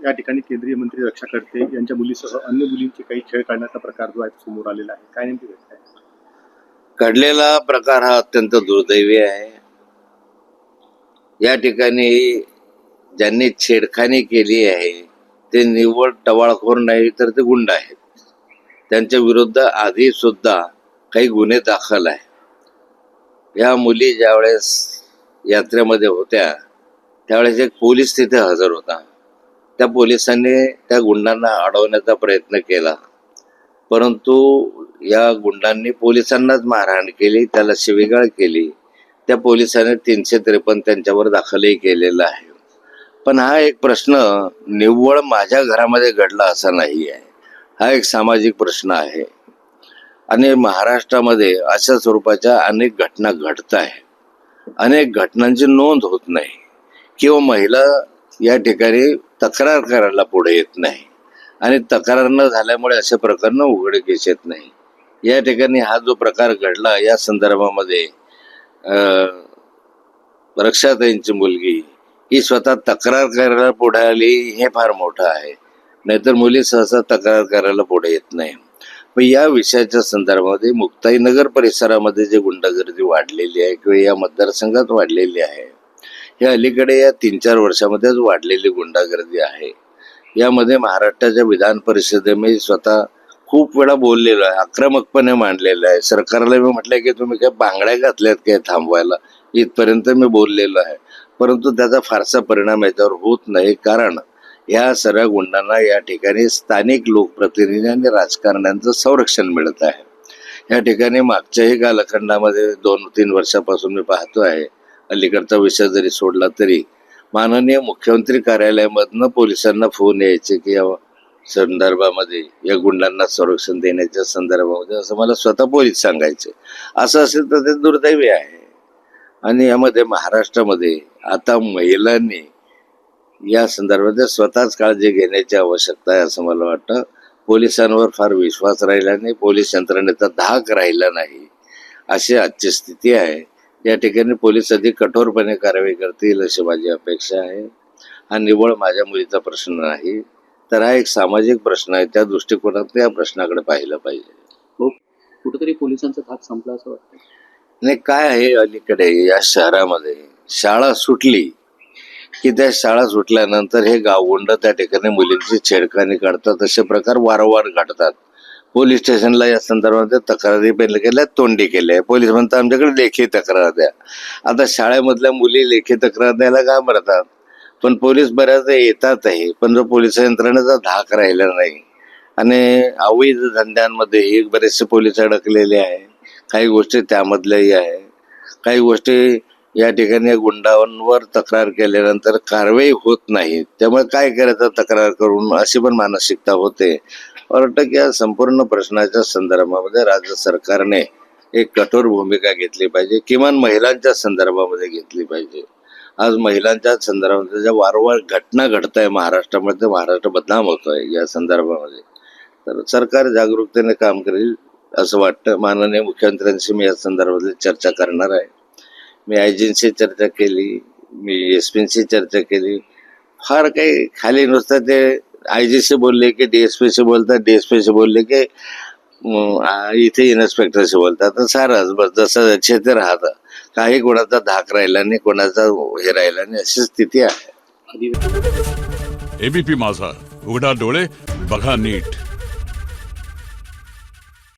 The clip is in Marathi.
या ठिकाणी केंद्रीय मंत्री रक्षा खडसे यांच्या मुलीसह अन्य मुलींचे काही छळ करण्याचा प्रकार जो आहे तो समोर आलेला आहे, काय नेमकी घटना आहे? घडलेला प्रकार हा अत्यंत दुर्दैवी आहे. या ठिकाणी ज्यांनी छेडखानी केली आहे ते निव्वळ टवाळखोर नाही तर ते गुंड आहेत. त्यांच्या विरुद्ध आधी सुद्धा काही गुन्हे दाखल आहे. या मुली ज्यावेळेस यात्रेमध्ये होत्या त्यावेळेस एक पोलीस तिथे हजर होता. त्या पोलिसांनी त्या गुंडांना अडवण्याचा प्रयत्न केला, परंतु या गुंडांनी पोलिसांनाच मारहाण केली, त्याला शिवीगाळ केली. त्या पोलिसांनी 353 त्यांच्यावर दाखलही केलेला आहे. पण हा एक प्रश्न निव्वळ माझ्या घरामध्ये घडला असा नाही आहे. हा एक सामाजिक प्रश्न आहे आणि महाराष्ट्रामध्ये अशा स्वरूपाच्या अनेक घटना घडत आहे. अनेक घटनांची नोंद होत नाही किंवा महिला या ठिकाणी तक्रार करायला पुढे येत नाही आणि तक्रार न झाल्यामुळे असे प्रकरण उघडकीस येत नाही. या ठिकाणी हा जो प्रकार घडला या संदर्भामध्ये रक्षाताईंची मुलगी ही स्वतः तक्रार करायला पुढे आली, हे फार मोठं आहे. नाहीतर मुली सहसा तक्रार करायला पुढे येत नाही. पण या विषयाच्या संदर्भामध्ये मुक्ताईनगर परिसरामध्ये जे गुंडगर्दी वाढलेली आहे किंवा या मतदारसंघात वाढलेली आहे, हे अलीकडे या 3-4 वर्षामध्येच वाढलेली गुंडागर्दी आहे. यामध्ये महाराष्ट्राच्या विधान परिषदेमध्ये स्वतः खूप वेळा बोललेलो आहे, आक्रमकपणे मांडलेलं आहे. सरकारला मी म्हटलंय की तुम्ही काय बांगड्या घातल्यात काय थांबवायला, इथपर्यंत मी बोललेलो आहे. परंतु त्याचा फारसा परिणाम याच्यावर होत नाही, कारण या सर्व गुंडांना या ठिकाणी स्थानिक लोकप्रतिनिधी आणि राजकारण्यांचं संरक्षण मिळत आहे. या ठिकाणी मागच्याही कालखंडामध्ये 2-3 वर्षापासून मी पाहतो आहे, अलीकडचा विषय जरी सोडला तरी माननीय मुख्यमंत्री कार्यालयामधनं पोलिसांना फोन यायचे की या संदर्भामध्ये या गुंडांना संरक्षण देण्याच्या संदर्भामध्ये, असं मला स्वतः पोलीस सांगायचे. असं असेल तर ते दुर्दैवी आहे. आणि यामध्ये महाराष्ट्रामध्ये आता महिलांनी या संदर्भात स्वतःच काळजी घेण्याची आवश्यकता आहे असं मला वाटतं. पोलिसांवर फार विश्वास राहिला नाही, पोलीस यंत्रणेचा धाक राहिला नाही, अशी आजची स्थिती आहे. या ठिकाणी पोलीस अधिक कठोरपणे कारवाई करतील अशी माझी अपेक्षा आहे. हा निव्वळ माझ्या मुलीचा प्रश्न नाही, तर हा एक सामाजिक प्रश्न आहे. त्या दृष्टिकोनात या प्रश्नाकडे पाहिलं पाहिजे. कुठेतरी पोलिसांचा धाक संपला असं वाटतं. नाही, काय आहे, अलीकडे या शहरामध्ये शाळा सुटली की त्या शाळा सुटल्यानंतर हे गावगुंड त्या ठिकाणी मुलींची छेडखानी काढतात. असे प्रकार वारंवार घडतात. पोलीस स्टेशनला या संदर्भात तक्रारी पहिले केल्या, तोंडी केल्या. पोलीस म्हणतात आमच्याकडे लेखी तक्रार द्या. आता शाळेमधल्या मुली लेखी तक्रार द्यायला घाबरतात, पण पोलीस बऱ्याचदा येतातही. पण जो पोलीस यंत्रणेचा धाक राहिला नाही आणि अवैध धंद्यांमध्ये एक बरेचसे पोलीस अडकलेले आहे. काही गोष्टी त्यामधल्याही आहे. काही गोष्टी या ठिकाणी गुंडांवर तक्रार केल्यानंतर कारवाई होत नाही. त्यामुळे काय करायचं तक्रार करून, अशी पण मानसिकता होते. वाटतं की या संपूर्ण प्रश्नाच्या संदर्भामध्ये राज्य सरकारने एक कठोर भूमिका घेतली पाहिजे, किमान महिलांच्या संदर्भामध्ये घेतली पाहिजे. आज महिलांच्या संदर्भामध्ये ज्या वारंवार घटना घडत आहे महाराष्ट्रामध्ये, महाराष्ट्र बदनाम होतोय या संदर्भामध्ये, तर सरकार जागरूकतेने काम करेल असं वाटतं. माननीय मुख्यमंत्र्यांशी मी या संदर्भातली चर्चा करणार आहे. मी आयजींशी चर्चा केली, मी एसपीशी चर्चा केली. फार काही खाली नुसतं ते आयजीशी बोलले की डीएसपीशी बोलतात, डीएसपीशी बोलले की इथे इन्स्पेक्टरशी बोलतात. तर सारंच बस जसं ते राहतं. काही कोणाचा धाक राहिला नाही, कोणाचा हे राहिला नाही, अशी स्थिती आहे. एबीपी माझा, उघडा डोळे बघा नीट.